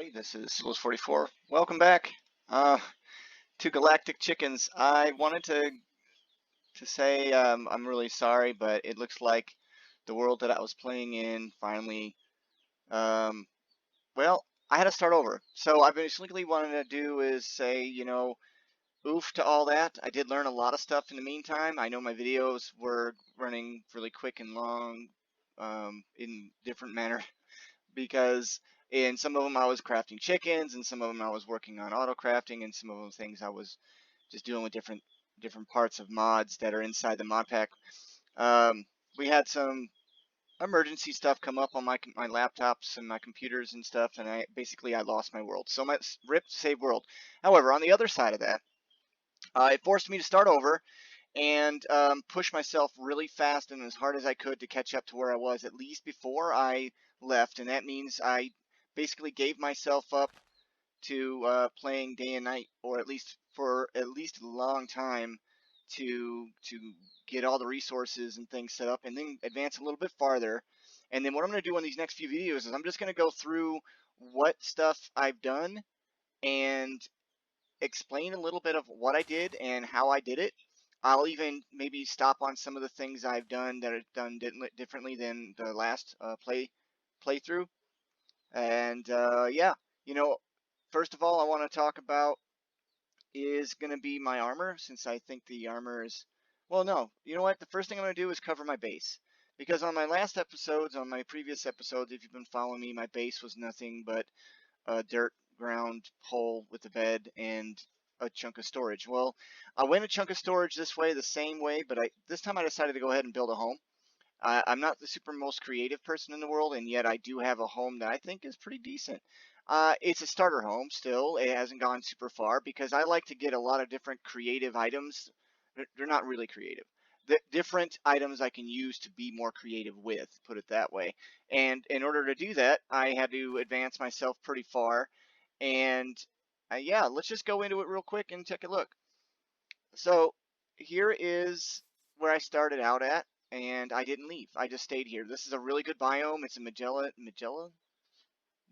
everybody. This is Souls44. Welcome back to Galactic Chickens. I wanted to say I'm really sorry, but it looks like the world that I was playing in finally, well, I had to start over. So I've basically wanted to do is say, oof to all that. I did learn a lot of stuff in the meantime. I know my videos were running really quick and long in different manner because in some of them I was crafting chickens, and some of them I was working on auto crafting, and some of them things I was just doing with different parts of mods that are inside the mod pack. We had some emergency stuff come up on my laptops and my computers and stuff, and I lost my world. So my rip save world. However, on the other side of that, it forced me to start over and push myself really fast and as hard as I could to catch up to where I was at least before I left, and that means I basically gave myself up to playing day and night, or at least for a long time, to get all the resources and things set up, and then advance a little bit farther. And then what I'm going to do in these next few videos is I'm just going to go through what stuff I've done and explain a little bit of what I did and how I did it. I'll even maybe stop on some of the things I've done that are done differently than the last playthrough. And yeah, first of all, I want to talk about is going to be my armor, since I think the armor is, well, no, you know what? The first thing I'm going to do is cover my base, because on my last episodes, on my previous episodes, if you've been following me, my base was nothing but a dirt ground hole with a bed and a chunk of storage. Well, I went a chunk of storage this way, the same way, but this time I decided to go ahead and build a home. I'm not the super most creative person in the world, and yet I do have a home that I think is pretty decent. It's a starter home still. It hasn't gone super far because I like to get a lot of different creative items. They're not really creative. The different items I can use to be more creative with, put it that way. And in order to do that, I had to advance myself pretty far. And yeah, let's just go into it real quick and take a look. So here is where I started out at, and I didn't leave. I just stayed here. This is a really good biome. It's a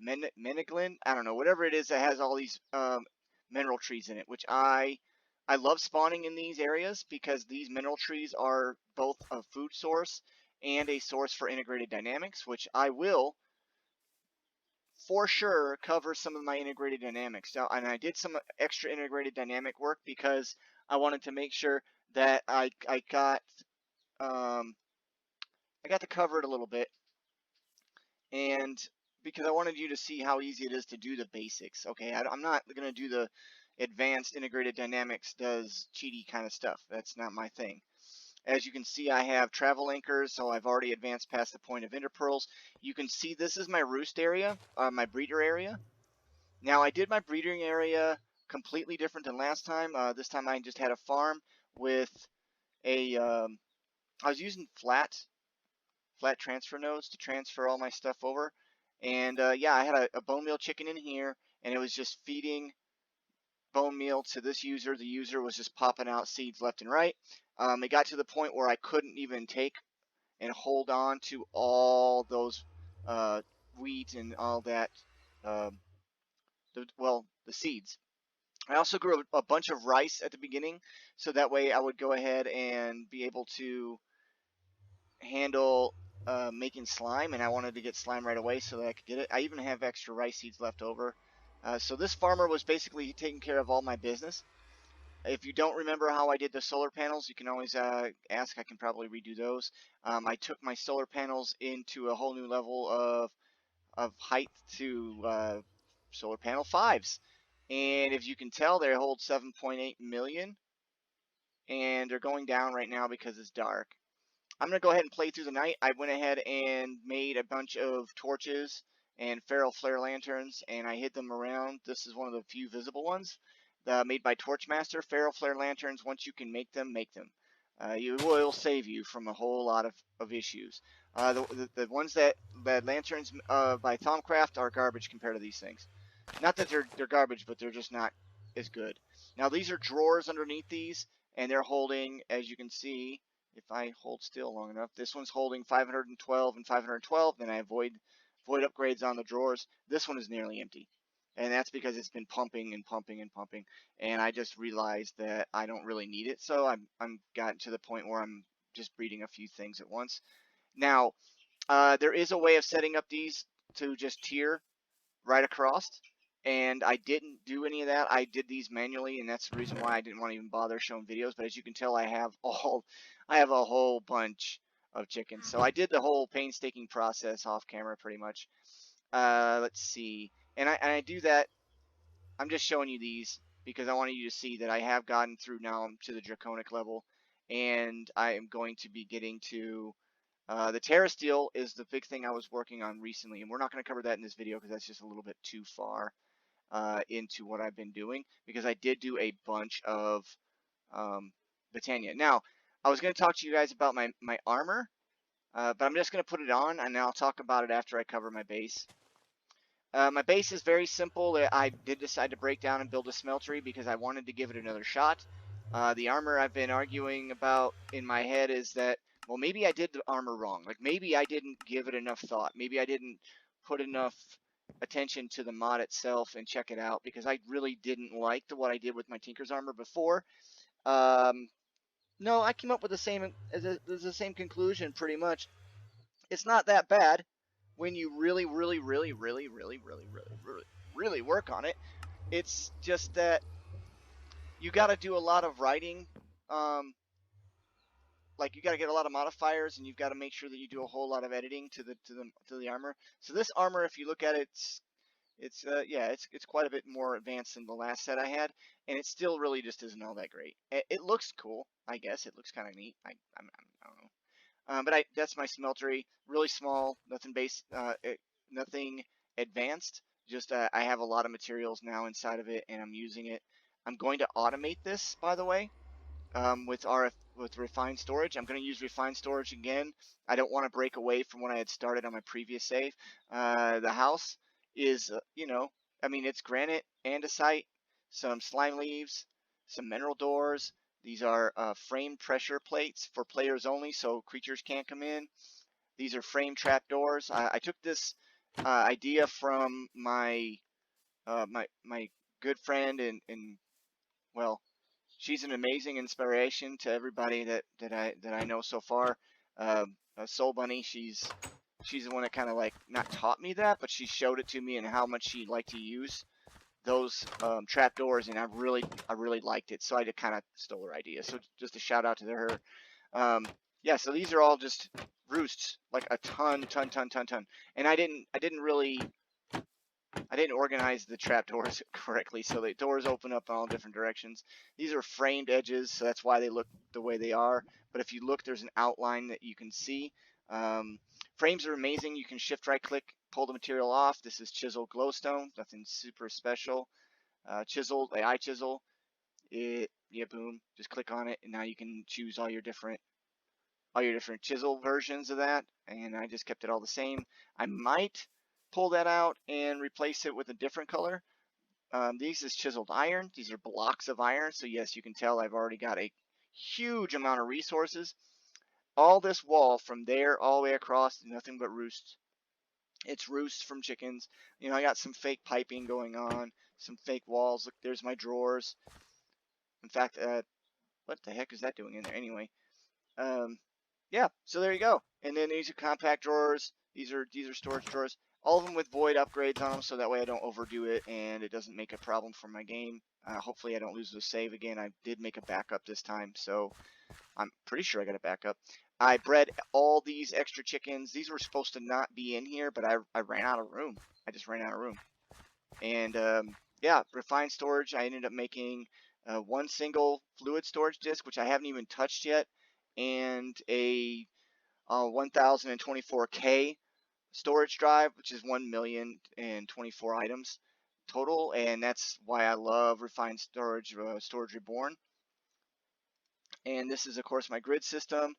Meniglin, I don't know, whatever it is that has all these mineral trees in it, which I love spawning in these areas because these mineral trees are both a food source and a source for integrated dynamics, which I will for sure cover some of my integrated dynamics. Now, and I did some extra integrated dynamic work because I wanted to make sure that I got to cover it a little bit, and because I wanted you to see how easy it is to do the basics. Okay, I'm not going to do the advanced integrated dynamics does cheaty kind of stuff. That's not my thing. As you can see, I have travel anchors, so I've already advanced past the point of interpearls. You can see this is my roost area, my breeder area. Now, I did my breeding area completely different than last time. This time I just had a farm with a, I was using flat transfer nodes to transfer all my stuff over. And yeah, I had a bone meal chicken in here, and it was just feeding bone meal to this user. The user was just popping out seeds left and right. It got to the point where I couldn't even take and hold on to all those wheat and all that, the seeds. I also grew a bunch of rice at the beginning, so that way I would go ahead and be able to handle making slime, and I wanted to get slime right away so that I could get it. I even have extra rice seeds left over. So this farmer was basically taking care of all my business. If you don't remember how I did the solar panels, you can always ask. I can probably redo those. I took my solar panels into a whole new level of height to solar panel 5s. And if you can tell, they hold 7.8 million. And they're going down right now because it's dark. I'm going to go ahead and play through the night. I went ahead and made a bunch of torches and feral flare lanterns, and I hid them around. This is one of the few visible ones made by Torchmaster. Feral flare lanterns, once you can make them, make them. It will save you from a whole lot of issues. The ones that lanterns by Thaumcraft are garbage compared to these things. Not that they're garbage, but they're just not as good. Now these are drawers underneath these, and they're holding, as you can see, if I hold still long enough, this one's holding 512 and 512. Then I avoid upgrades on the drawers. This one is nearly empty. and that's because it's been pumping and pumping and pumping, and I just realized that I don't really need it, so I'm gotten to the point where I'm just breeding a few things at once. Now, there is a way of setting up these to just tier right across, and I didn't do any of that. I did these manually, and that's the reason why I didn't want to even bother showing videos. But as you can tell, I have a whole bunch of chickens. So I did the whole painstaking process off camera pretty much. Let's see, and I do that. I'm just showing you these because I wanted you to see that I have gotten through now to the draconic level, and I am going to be getting to the terrasteel is the big thing I was working on recently, and we're not going to cover that in this video because that's just a little bit too far into what I've been doing, because I did do a bunch of Botania. Now, I was going to talk to you guys about my armor, but I'm just going to put it on, and I'll talk about it after I cover my base. My base is very simple. I did decide to break down and build a smeltery because I wanted to give it another shot. The armor I've been arguing about in my head is that, well, maybe I did the armor wrong. Like, maybe I didn't give it enough thought. Maybe I didn't put enough attention to the mod itself and check it out, because I really didn't like what I did with my Tinker's armor before. No, I came up with the same conclusion pretty much. It's not that bad when you really work on it. It's just that you got to do a lot of writing. Like, you got to get a lot of modifiers, and you've got to make sure that you do a whole lot of editing to the armor. So this armor, if you look at it, it's quite a bit more advanced than the last set I had, and it still really just isn't all that great. It looks cool, I guess. It looks kind of neat. I don't know. But that's my smeltery. Really small, nothing advanced. Just I have a lot of materials now inside of it, and I'm using it. I'm going to automate this, by the way, with refined storage. I'm going to use refined storage again. I don't want to break away from what I had started on my previous save. The house is, I mean, it's granite, andesite, some slime leaves, some mineral doors. These are frame pressure plates for players only, so creatures can't come in. These are frame trap doors. I took this idea from my my good friend, and well, she's an amazing inspiration to everybody that I know so far. Soulbunny, she's the one that kind of like not taught me that, but she showed it to me and how much she liked to use those trap doors, and I really liked it, so I kind of stole her idea. So just a shout out to her. Yeah, so these are all just roosts, like a ton, and I didn't organize the trap doors correctly, so the doors open up in all different directions. These are framed edges, so that's why they look the way they are. But if you look, there's an outline that you can see. Frames are amazing. You can shift right click, pull the material off. This is chiseled glowstone, nothing super special. Chiseled, AI chisel. Yeah, boom. Just click on it, and now you can choose all your different chisel versions of that. And I just kept it all the same. I might pull that out and replace it with a different color. These is chiseled iron. These are blocks of iron. So yes, you can tell I've already got a huge amount of resources. All this wall from there all the way across is nothing but roosts. It's roosts from chickens. I got some fake piping going on, some fake walls. Look, there's my drawers. In fact, what the heck is that doing in there anyway? Yeah, so there you go. And then these are compact drawers. These are storage drawers. All of them with void upgrades on them, so that way I don't overdo it and it doesn't make a problem for my game. Hopefully I don't lose the save again. I did make a backup this time, so I'm pretty sure I got a backup. I bred all these extra chickens. These were supposed to not be in here, but I ran out of room. I just ran out of room. And yeah, refined storage. I ended up making one single fluid storage disk, which I haven't even touched yet, and a 1024K storage drive, which is 1,024 items total, and that's why I love refined storage, Storage Reborn. And this is, of course, my grid system,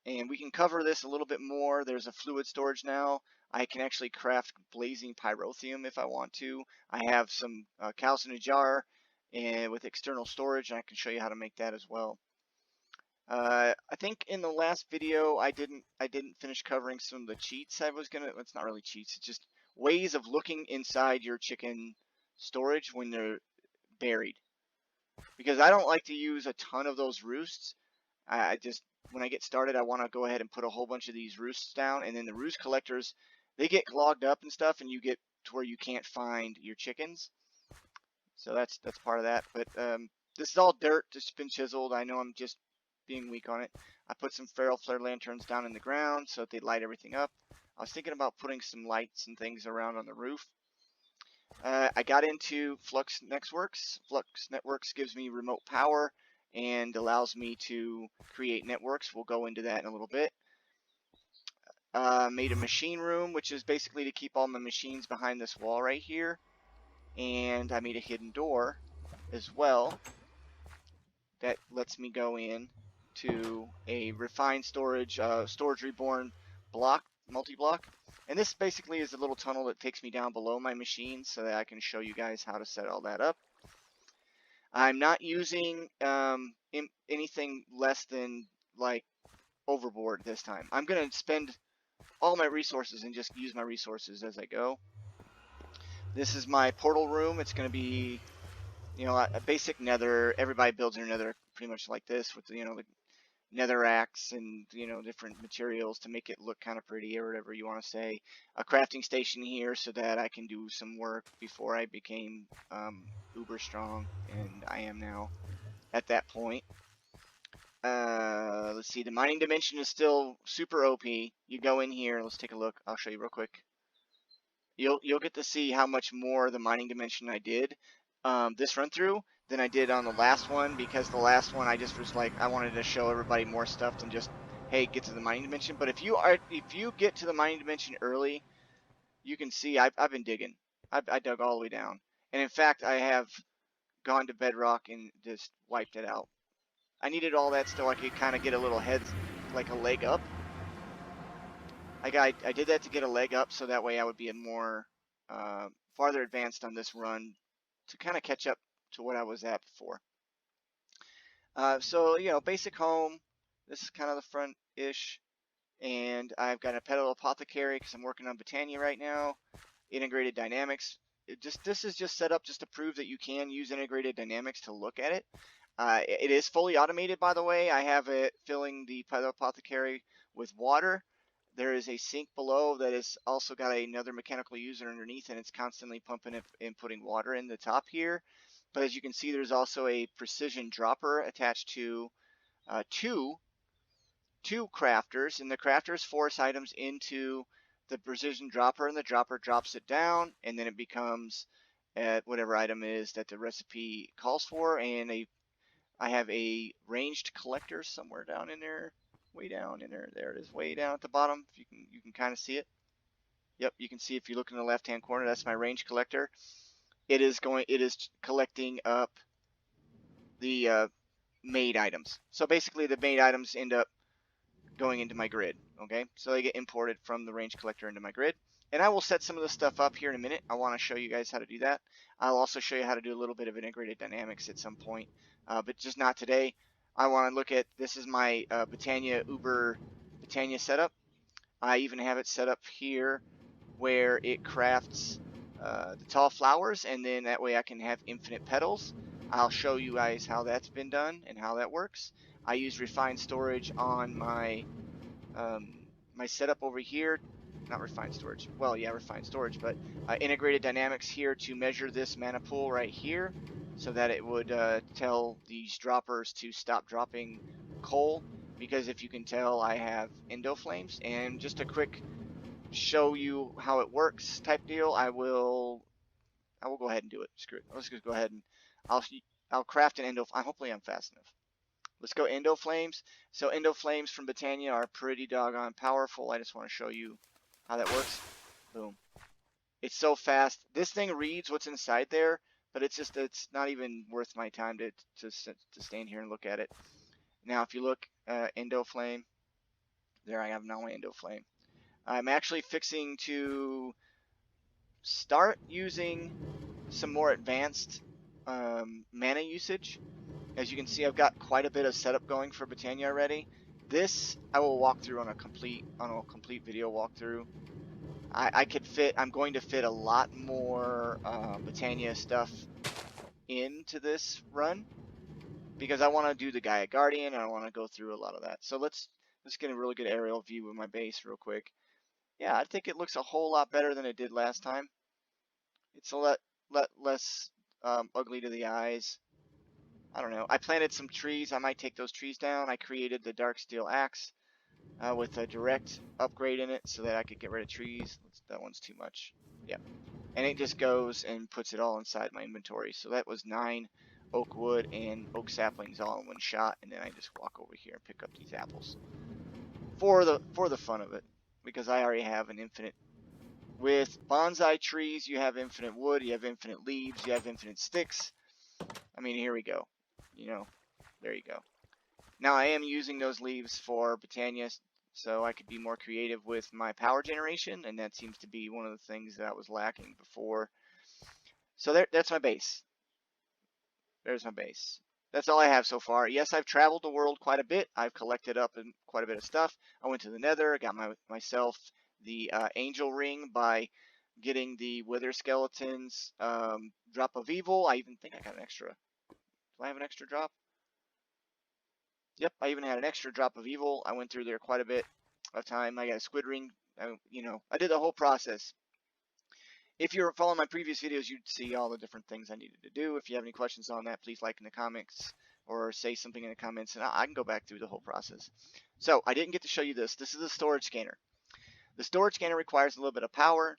and we can cover this a little bit more. There's a fluid storage now. I can actually craft blazing pyrotheum if I want to. I have some cows in a jar and with external storage, and I can show you how to make that as well. I think in the last video I didn't finish covering some of the cheats I was gonna. It's not really cheats. It's just ways of looking inside your chicken storage when they're buried. Because I don't like to use a ton of those roosts. I just, when I get started, I want to go ahead and put a whole bunch of these roosts down, and then the roost collectors, they get clogged up and stuff, and you get to where you can't find your chickens. So that's part of that. But this is all dirt, just been chiseled. I know I'm just being weak on it. I put some feral flare lanterns down in the ground so that they light everything up. I was thinking about putting some lights and things around on the roof. I got into Flux Networks. Flux Networks gives me remote power and allows me to create networks. We'll go into that in a little bit. Made a machine room, which is basically to keep all my machines behind this wall right here. And I made a hidden door as well that lets me go in to a refined storage, storage reborn block, multi-block. And this basically is a little tunnel that takes me down below my machine so that I can show you guys how to set all that up. I'm not using anything less than like overboard this time. I'm going to spend all my resources and just use my resources as I go. This is my portal room. It's going to be, you know, a basic nether. Everybody builds their nether pretty much like this with, you know, the nether axe and, you know, different materials to make it look kind of pretty or whatever you want to say. A crafting station here so that I can do some work before I became uber strong, and I am now at that point. Let's see, the mining dimension is still super OP. You go in here, let's take a look. I'll show you real quick. You'll get to see how much more the mining dimension I did this run through than I did on the last one, because the last one I just was like, I wanted to show everybody more stuff than just, hey, get to the mining dimension. But if you get to the mining dimension early, you can see I've been digging. I dug all the way down, and in fact I have gone to bedrock and just wiped it out. I needed all that so I could kind of get a little head, like a leg up. I did that to get a leg up, so that way I would be a more farther advanced on this run to kind of catch up to what I was at before. So, you know, basic home. This is kind of the front-ish. And I've got a pedal apothecary because I'm working on Botania right now. Integrated dynamics. This is just set up just to prove that you can use integrated dynamics to look at it. It is fully automated, by the way. I have it filling the pedal apothecary with water. There is a sink below that has also got another mechanical user underneath, and it's constantly pumping it and putting water in the top here. But as you can see, there's also a precision dropper attached to two crafters, and the crafters force items into the precision dropper, and the dropper drops it down, and then it becomes whatever item is that the recipe calls for. And I have a ranged collector somewhere down in there. Way down in there. There it is, way down at the bottom. If you can kind of see it. Yep, you can see if you look in the left-hand corner. That's my range collector. It is collecting up the made items. So basically, the made items end up going into my grid. Okay, so they get imported from the range collector into my grid. And I will set some of this stuff up here in a minute. I want to show you guys how to do that. I'll also show you how to do a little bit of integrated dynamics at some point, but just not today. I want to look at, this is my Botania setup. I even have it set up here where it crafts the tall flowers, and then that way I can have infinite petals. I'll show you guys how that's been done and how that works. I use refined storage on my my setup over here. Not refined storage. Well, yeah, refined storage, but integrated dynamics here to measure this mana pool right here, so that it would tell these droppers to stop dropping coal, because if you can tell, I have endo flames. And just a quick show you how it works type deal, I will go ahead and do it. Screw it. Let's just go ahead and I'll craft an endo. Hopefully I'm fast enough. Let's go endo flames. So endo flames from Botania are pretty doggone powerful. I just want to show you how that works. Boom. It's so fast. This thing reads what's inside there, but it's not even worth my time to stand here and look at it. Now, if you look, endo flame, there I have now my endo flame. I'm actually fixing to start using some more advanced mana usage. As you can see, I've got quite a bit of setup going for Botania already. This I will walk through on a complete video walkthrough. I'm going to fit a lot more Britannia stuff into this run because I want to do the Gaia Guardian and I want to go through a lot of that. So let's get a really good aerial view of my base real quick. Yeah, I think it looks a whole lot better than it did last time. It's a lot less ugly to the eyes. I don't know. I planted some trees. I might take those trees down. I created the dark steel axe with a direct upgrade in it so that I could get rid of trees. That one's too much. Yeah. And it just goes and puts it all inside my inventory. So that was 9 oak wood and oak saplings all in one shot. And then I just walk over here and pick up these apples for the fun of it, because I already have an infinite. With bonsai trees, you have infinite wood, you have infinite leaves, you have infinite sticks. I mean, here we go. You know, there you go. Now I am using those leaves for Britannia, so I could be more creative with my power generation, and that seems to be one of the things that I was lacking before. So that's my base. There's my base. That's all I have so far. Yes, I've traveled the world quite a bit. I've collected up quite a bit of stuff. I went to the Nether, got myself the angel ring by getting the wither skeletons drop of evil. I even think I got an extra. Do I have an extra drop? Yep, I even had an extra drop of evil. I went through there quite a bit of time. I got a squid ring. I did the whole process. If you're following my previous videos, you'd see all the different things I needed to do. If you have any questions on that, please like in the comments or say something in the comments, and I can go back through the whole process. So I didn't get to show you this. This is a storage scanner. The storage scanner requires a little bit of power,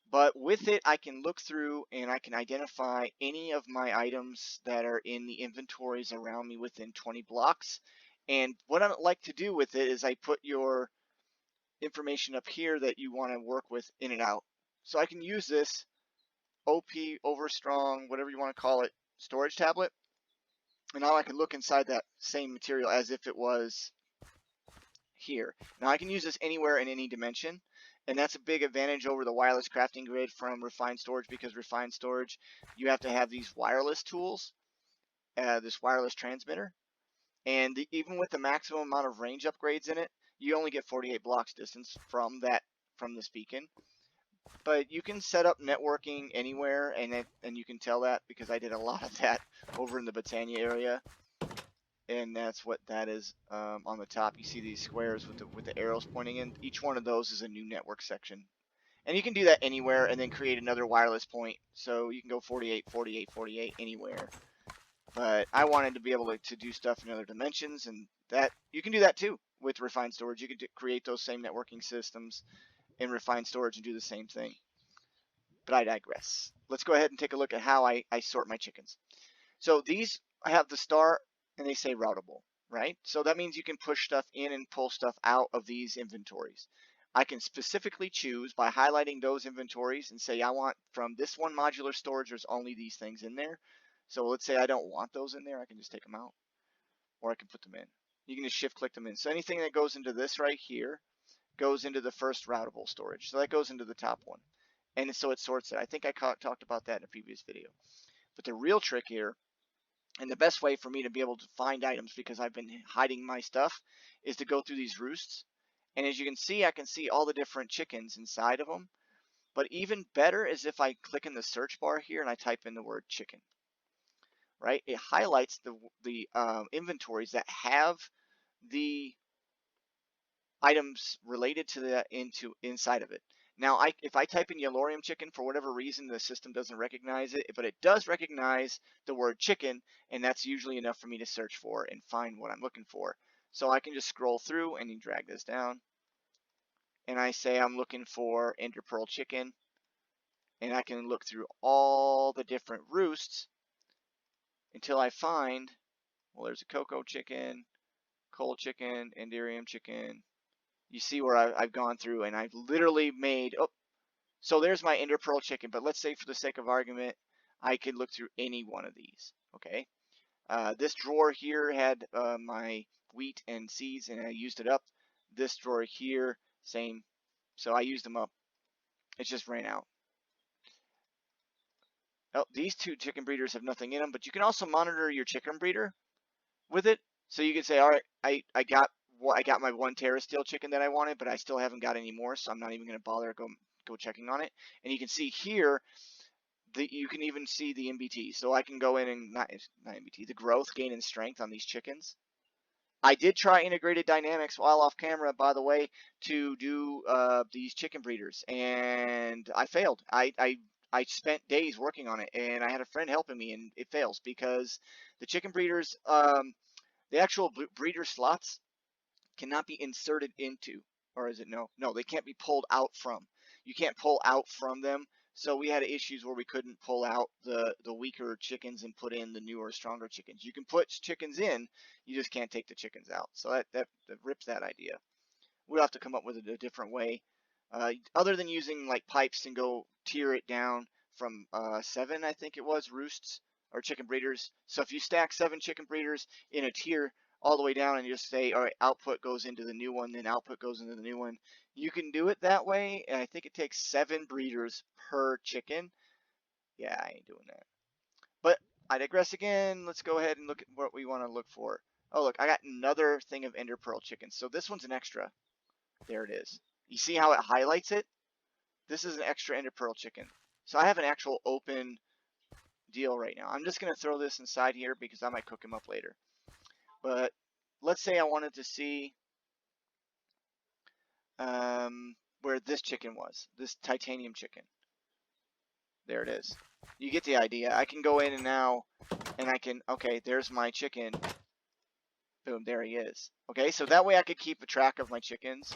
but with it, I can look through and I can identify any of my items that are in the inventories around me within 20 blocks. And what I like to do with it is I put your information up here that you want to work with in and out. So I can use this OP, overstrong, whatever you want to call it, storage tablet. And now I can look inside that same material as if it was here. Now I can use this anywhere in any dimension. And that's a big advantage over the wireless crafting grid from Refined Storage, because Refined Storage, you have to have these wireless tools, this wireless transmitter. And even with the maximum amount of range upgrades in it, you only get 48 blocks distance from this beacon. But you can set up networking anywhere, and you can tell that because I did a lot of that over in the Britannia area. And that's what that is on the top. You see these squares with the arrows pointing in. Each one of those is a new network section. And you can do that anywhere and then create another wireless point. So you can go 48, 48, 48 anywhere. But I wanted to be able to do stuff in other dimensions, and that you can do that too with Refined Storage. You can create those same networking systems in Refined Storage and do the same thing. But I digress. Let's go ahead and take a look at how I sort my chickens. So these, I have the star and they say routable, right? So that means you can push stuff in and pull stuff out of these inventories. I can specifically choose by highlighting those inventories and say I want from this one modular storage, there's only these things in there. So let's say I don't want those in there, I can just take them out, or I can put them in. You can just shift click them in. So anything that goes into this right here goes into the first routable storage. So that goes into the top one. And so it sorts it. I think I talked about that in a previous video. But the real trick here, and the best way for me to be able to find items, because I've been hiding my stuff, is to go through these roosts. And as you can see, I can see all the different chickens inside of them. But even better is if I click in the search bar here and I type in the word chicken. Right? It highlights the inventories that have the items related to that inside of it. Now, if I type in Yellorium chicken, for whatever reason, the system doesn't recognize it, but it does recognize the word chicken, and that's usually enough for me to search for and find what I'm looking for. So I can just scroll through and you drag this down, and I say I'm looking for Ender Pearl chicken, and I can look through all the different roosts until I find, well, there's a cocoa chicken, coal chicken, Enderium chicken. You see where I've gone through and I've literally made, oh, so there's my Ender Pearl chicken, but let's say for the sake of argument, I could look through any one of these, okay? This drawer here had my wheat and seeds and I used it up. This drawer here, same, so I used them up. It just ran out. Oh, these two chicken breeders have nothing in them, but you can also monitor your chicken breeder with it. So you can say, all right, I got my one terra steel chicken that I wanted, but I still haven't got any more, so I'm not even going to bother go checking on it. And you can see here that you can even see the MBT. So I can go in and not MBT, the growth, gain, and strength on these chickens. I did try integrated dynamics while off camera, by the way, to do these chicken breeders, and I failed. I spent days working on it, and I had a friend helping me, and it fails because the chicken breeders, the actual breeder slots cannot be inserted into, or is it no? No, they can't be pulled out from. You can't pull out from them. So we had issues where we couldn't pull out the weaker chickens and put in the newer, stronger chickens. You can put chickens in, you just can't take the chickens out. So that rips that idea. We'll have to come up with a different way, other than using like pipes and go tier it down from 7, I think it was, roosts or chicken breeders. So if you stack 7 chicken breeders in a tier all the way down and you just say, all right, output goes into the new one, then output goes into the new one. You can do it that way, and I think it takes 7 breeders per chicken. Yeah, I ain't doing that. But I digress again. Let's go ahead and look at what we want to look for. Oh, look, I got another thing of ender pearl chickens. So this one's an extra. There it is. You see how it highlights it? This is an extra ender pearl chicken. So I have an actual open deal right now. I'm just going to throw this inside here because I might cook him up later. But let's say I wanted to see where this chicken was, this titanium chicken. There it is. You get the idea. I can go in and now, and I can, okay, there's my chicken. Boom, there he is. Okay, so that way I could keep a track of my chickens.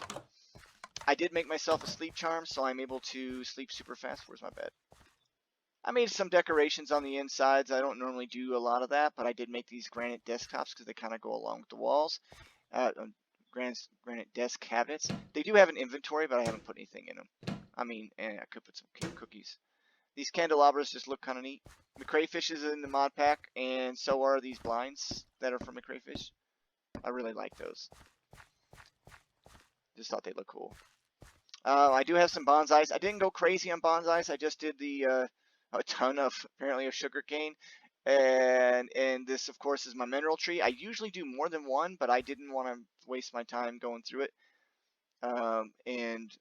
I did make myself a sleep charm, so I'm able to sleep super fast. Where's my bed? I made some decorations on the insides. I don't normally do a lot of that, but I did make these granite desktops because they kind of go along with the walls. Granite desk cabinets. They do have an inventory, but I haven't put anything in them. I mean, I could put some cookies. These candelabras just look kind of neat. The crayfish is in the mod pack, and so are these blinds that are from the crayfish. I really like those. Just thought they look cool. I do have some bonsais. I didn't go crazy on bonsais. I just did a ton of, apparently, of sugarcane. And this, of course, is my mineral tree. I usually do more than one, but I didn't want to waste my time going through it and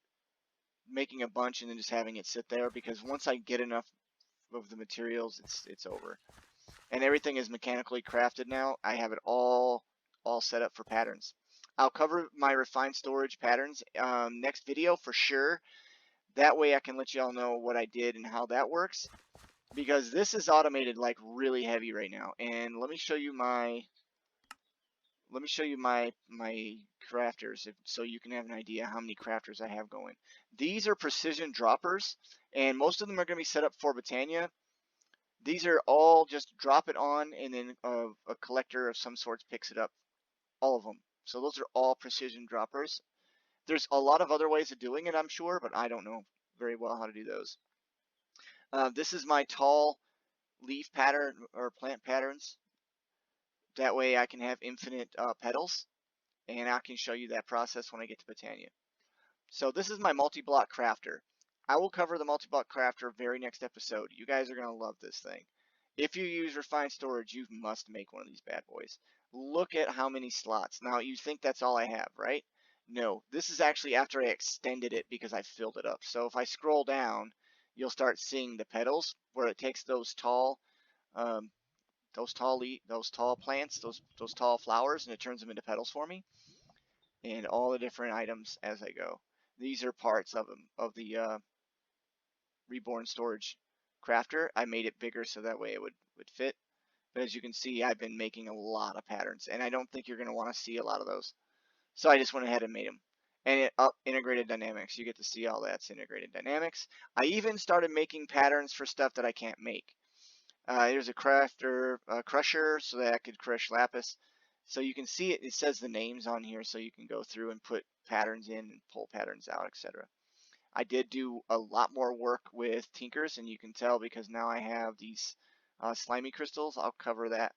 making a bunch and then just having it sit there, because once I get enough of the materials, it's over. And everything is mechanically crafted now. I have it all set up for patterns. I'll cover my refined storage patterns next video for sure. That way I can let y'all know what I did and how that works, because this is automated like really heavy right now. And let me show you my crafters so you can have an idea how many crafters I have going. These are precision droppers, and most of them are going to be set up for Botania. These are all just drop it on, and then a collector of some sorts picks it up. All of them. So those are all precision droppers. There's a lot of other ways of doing it, I'm sure, but I don't know very well how to do those. This is my tall leaf pattern or plant patterns. That way I can have infinite petals, and I can show you that process when I get to Botania. So this is my multi-block crafter. I will cover the multi-block crafter very next episode. You guys are going to love this thing. If you use refined storage, you must make one of these bad boys. Look at how many slots. Now, you think that's all I have, right? No, this is actually after I extended it because I filled it up. So if I scroll down, you'll start seeing the petals where it takes those tall plants, those tall flowers, and it turns them into petals for me. And all the different items as I go. These are parts of them, of the reborn storage crafter. I made it bigger so that way it would fit. But as you can see, I've been making a lot of patterns, and I don't think you're going to want to see a lot of those. So I just went ahead and made them. And integrated dynamics. You get to see all that's integrated dynamics. I even started making patterns for stuff that I can't make. Here's a crusher so that I could crush lapis. So you can see it says the names on here, so you can go through and put patterns in and pull patterns out, etc. I did do a lot more work with tinkers, and you can tell because now I have these slimy crystals. I'll cover that.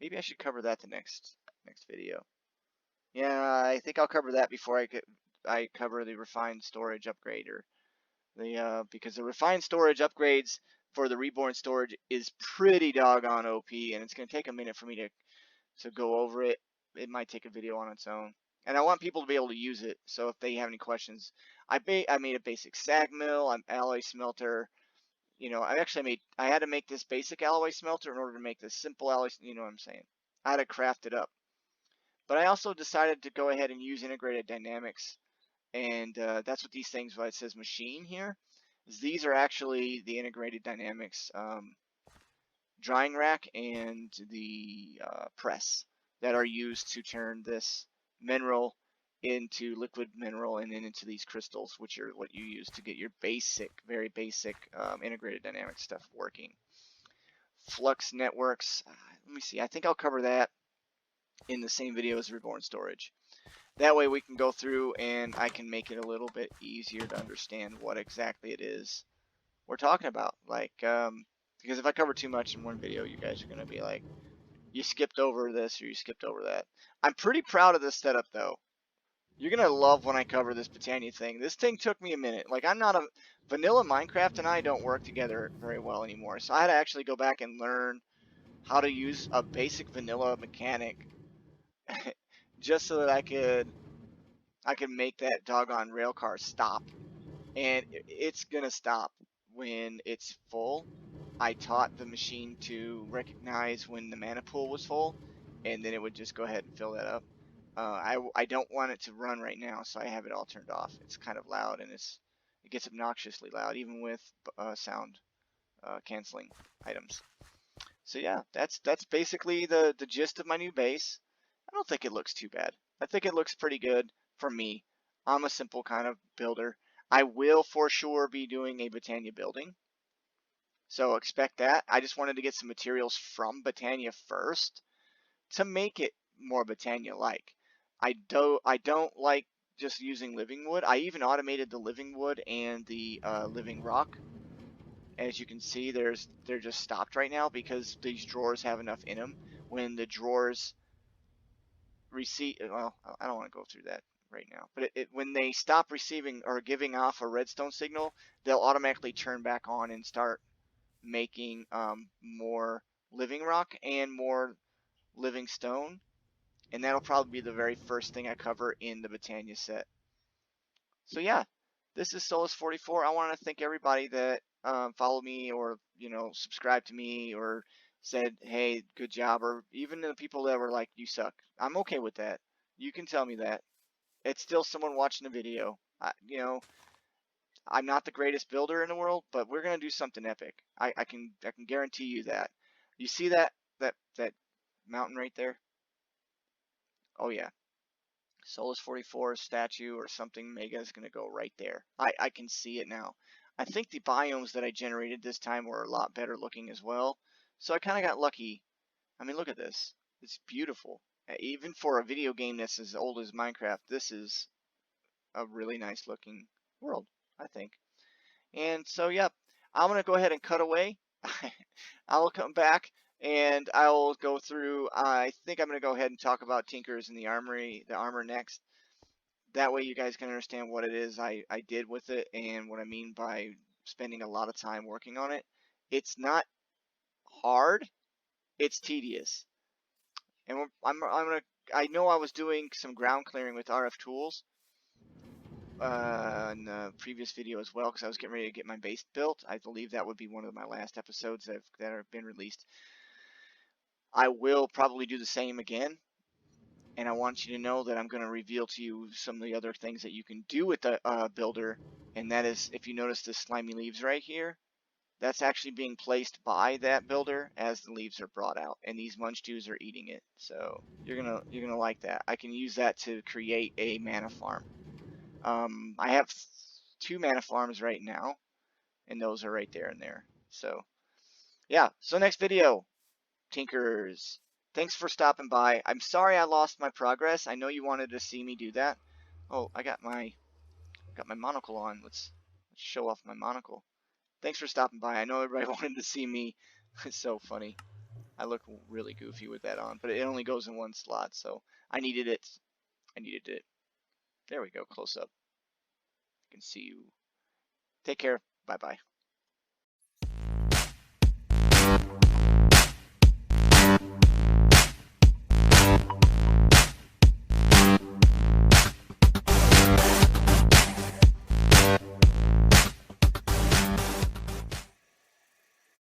Maybe I should cover that the next video. Yeah, I think I'll cover that before I cover the refined storage upgrade, or because the refined storage upgrades for the reborn storage is pretty doggone OP, and it's going to take a minute for me to go over it. It might take a video on its own. And I want people to be able to use it. So if they have any questions, I made a basic sag mill, alloy smelter. You know, I had to make this basic alloy smelter in order to make this simple alloy. You know what I'm saying? I had to craft it up. But I also decided to go ahead and use integrated dynamics, and that's what these things. Why it says machine here, is these are actually the integrated dynamics drying rack and the press that are used to turn this mineral into liquid mineral and then into these crystals, which are what you use to get your basic, very basic integrated dynamic stuff working. Flux networks, let me see, I think I'll cover that in the same video as reborn storage. That way we can go through and I can make it a little bit easier to understand what exactly it is we're talking about. Like, because if I cover too much in one video, you guys are going to be like, you skipped over this or you skipped over that. I'm pretty proud of this setup though. You're going to love when I cover this Britannia thing. This thing took me a minute. Like, I'm not a... Vanilla Minecraft and I don't work together very well anymore. So I had to actually go back and learn how to use a basic vanilla mechanic just so that I could make that doggone rail car stop. And it's going to stop when it's full. I taught the machine to recognize when the mana pool was full, and then it would just go ahead and fill that up. I don't want it to run right now, so I have it all turned off. It's kind of loud, and it gets obnoxiously loud, even with sound canceling items. So yeah, that's basically the gist of my new base. I don't think it looks too bad. I think it looks pretty good for me. I'm a simple kind of builder. I will for sure be doing a Britannia building, so expect that. I just wanted to get some materials from Britannia first to make it more Britannia-like. I don't like just using living wood. I even automated the living wood and the living rock. As you can see, they're just stopped right now because these drawers have enough in them. When the drawers receive, well, I don't want to go through that right now, but when they stop receiving or giving off a redstone signal, they'll automatically turn back on and start making more living rock and more living stone, and that'll probably be the very first thing I cover in the Britannia set. So yeah, this is Solus44. I want to thank everybody that followed me or subscribed to me or said, hey, good job, or even the people that were like, you suck. I'm okay with that. You can tell me that. It's still someone watching the video. I'm not the greatest builder in the world, but we're gonna do something epic. I can guarantee you that. You see that mountain right there? Oh yeah. Solus44 statue or something mega is gonna go right there. I can see it now. I think the biomes that I generated this time were a lot better looking as well. So I kind of got lucky. I mean, look at this. It's beautiful. Even for a video game that's as old as Minecraft, this is a really nice looking world, I think. And so, yeah, I'm going to go ahead and cut away. I'll come back and I'll go through. I think I'm going to go ahead and talk about Tinkers and the armor next. That way you guys can understand what it is I did with it and what I mean by spending a lot of time working on it. It's not hard, it's tedious. And I know I was doing some ground clearing with RF tools in the previous video as well, because I was getting ready to get my base built. I believe that would be one of my last episodes that have been released. I will probably do the same again, and I want you to know that I'm going to reveal to you some of the other things that you can do with the builder, and that is, if you notice the slimy leaves right here, that's actually being placed by that builder as the leaves are brought out, and these munch-dos are eating it. So you're gonna like that. I can use that to create a mana farm. I have 2 mana farms right now, and those are right there and there. So yeah, so next video, Tinkers. Thanks for stopping by. I'm sorry I lost my progress. I know you wanted to see me do that. Oh, I got my monocle on. Let's show off my monocle. Thanks for stopping by. I know everybody wanted to see me. It's so funny. I look really goofy with that on, but it only goes in one slot, so I needed it. There we go, close up. I can see you. Take care. Bye-bye.